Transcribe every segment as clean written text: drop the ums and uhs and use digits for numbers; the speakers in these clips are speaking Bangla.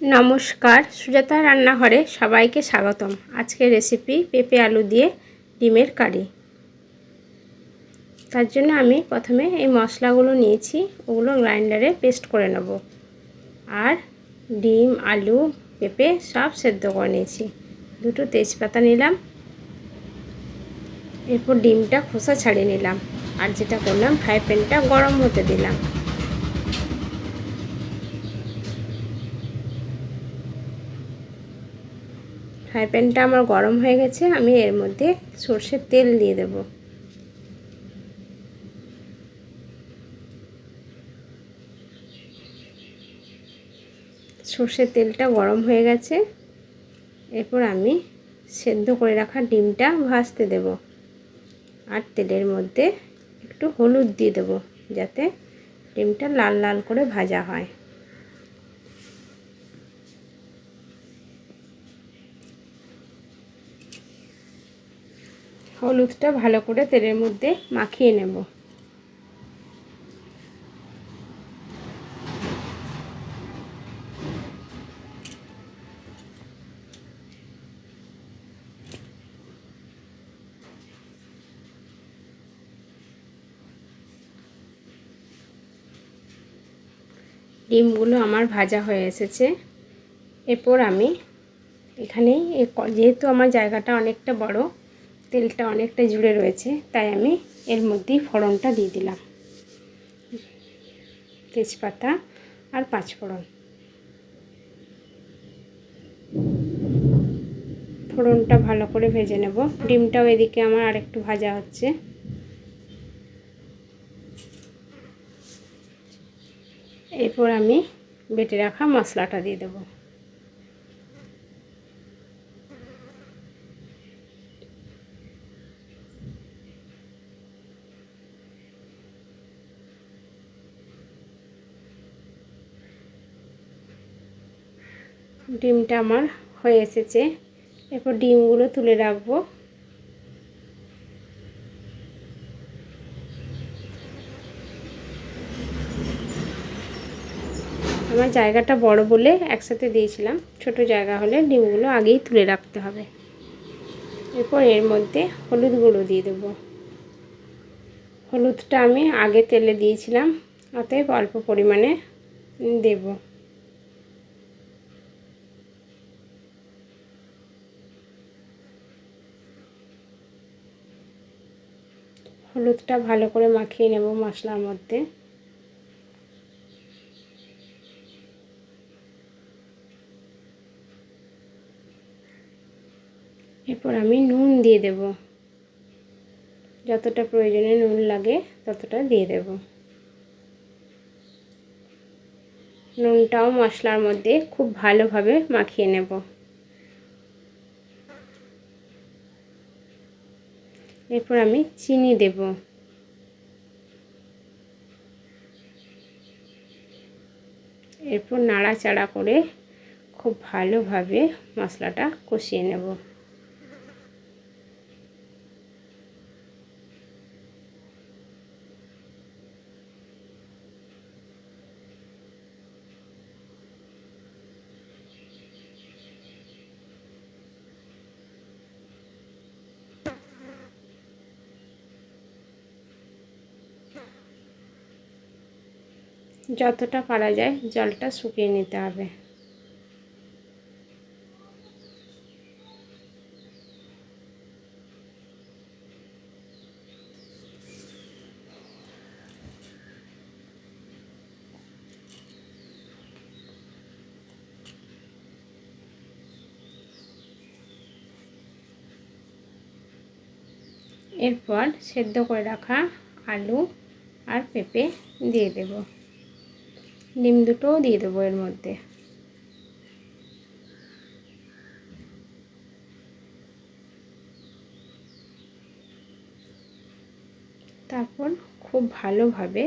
নমস্কার, সুজাতা রান্নাঘরে সবাইকে স্বাগতম। আজকের রেসিপি পেঁপে আলু দিয়ে ডিমের কারি। তার জন্য আমি প্রথমে এই মশলাগুলো নিয়েছি, ওগুলো গ্রাইন্ডারে পেস্ট করে নেব। আর ডিম, আলু, পেঁপে সব সেদ্ধ করে নিয়েছি। দুটো তেজপাতা নিলাম, এরপর ডিমটা খোসা ছাড়িয়ে নিলাম। আর যেটা করলাম, ফ্রাই প্যানটা গরম হতে দিলাম। ফ্রাই প্যানটা আমার গরম হয়ে গেছে, আমি এর মধ্যে সরষের তেল দিয়ে দেব। সরষের তেলটা গরম হয়ে গেছে, এরপর আমি সেদ্ধ করে রাখা ডিমটা ভাজতে দেব। আর তেলের মধ্যে একটু হলুদ দিয়ে দেব, যাতে ডিমটা লাল লাল করে ভাজা হয়। হলুদটা ভালো করে তেলের মধ্যে মাখিয়ে নেব। ডিমগুলো আমার ভাজা হয়ে এসেছে। এরপর আমি এখানে যেহেতু আমার জায়গাটা অনেকটা বড়, তেলটা অনেকটা জুড়ে রয়েছে, তাই আমি এর মধ্যেই ফোড়নটা দিয়ে দিলাম। তেজপাতা আর পাঁচফোড়ন। ফোড়নটা ভালো করে ভেজে নেব। ডিমটাও এদিকে আমার আরেকটু ভাজা হচ্ছে। এরপর আমি বেটে রাখা মশলাটা দিয়ে দেব। ডিমটা আমার হয়ে এসেছে, এরপর ডিমগুলো তুলে রাখবো। আমার জায়গাটা বড় বলে একসাথে দিয়েছিলাম, ছোট জায়গা হলে ডিমগুলো আগেই তুলে রাখতে হবে। এরপর এর মধ্যে হলুদ গুঁড়ো দিয়ে দেবো। হলুদটা আমি আগে তেলে দিয়েছিলাম, অতএব অল্প পরিমাণে দেব। হলুদটা ভালো করে মাখিয়ে নেব মশলার মধ্যে। এরপর আমি নুন দিয়ে দেব, যতটা প্রয়োজনে নুন লাগে ততটা দিয়ে দেব। নুনটাও মশলার মধ্যে খুব ভালোভাবে মাখিয়ে নেব। এরপর আমি চিনি দেব। এরপর নাড়াচাড়া করে খুব ভালোভাবে মশলাটা কষিয়ে নেব। যতটা পারা যায় জলটা শুকিয়ে নিতে হবে। এরপর সেদ্ধ করে রাখা আলু আর পেঁপে দিয়ে দেব। ডিম দুটোও দিয়ে দেবো এর মধ্যে। তারপর খুব ভালোভাবে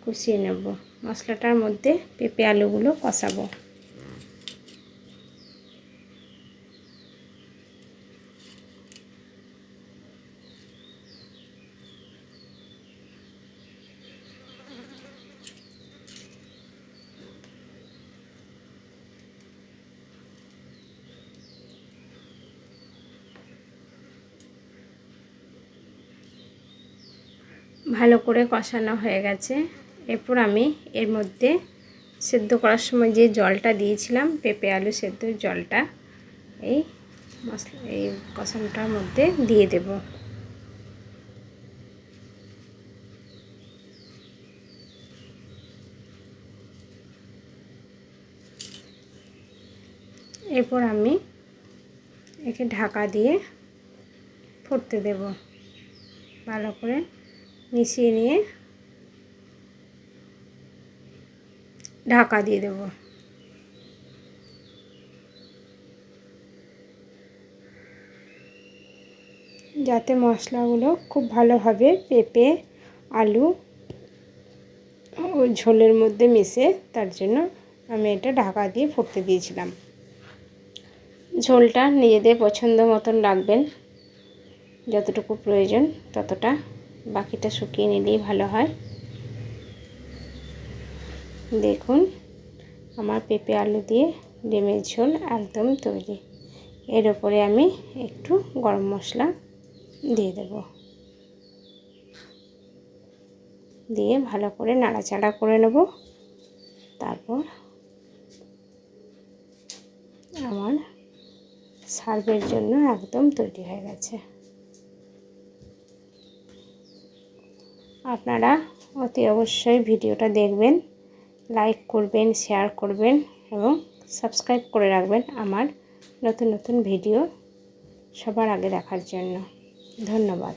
কষিয়ে নেব। মশলাটার মধ্যে পেঁপে আলুগুলো কষাবো। ভালো করে কষানো হয়ে গেছে। এরপর আমি এর মধ্যে সেদ্ধ করার সময় যে জলটা দিয়েছিলাম, পেঁপে আলু সেদ্ধর জলটা, এই কষানোটার মধ্যে দিয়ে দেব। এরপর আমি একে ঢাকা দিয়ে ফুটতে দেব। ভালো করে মিশিয়ে নিয়ে ঢাকা দিয়ে দেব। যাতে মশলাগুলো খুব ভালোভাবে পেঁপে আলু ও ঝোলের মধ্যে মিশে, তার জন্য আমি এটা ঢাকা দিয়ে ফুটতে দিয়েছিলাম। ঝোলটা নিজেদের পছন্দ মতন রাখবেন, যতটুকু প্রয়োজন ততটা, বাকিটা শুকিয়ে নিলেই ভালো হয়। দেখুন আমার পেঁপে আলু দিয়ে ডিমের ঝোল একদম তৈরি। এর উপরে আমি একটু গরম মশলা দিয়ে দেব, দিয়ে ভালো করে নাড়াচাড়া করে নেব। তারপর আমার সার্ভের জন্য একদম তৈরি হয়ে গেছে। আপনারা অতি অবশ্যই ভিডিওটা দেখবেন, লাইক করবেন, শেয়ার করবেন এবং সাবস্ক্রাইব করে রাখবেন আমার নতুন নতুন ভিডিও সবার আগে দেখার জন্য। ধন্যবাদ।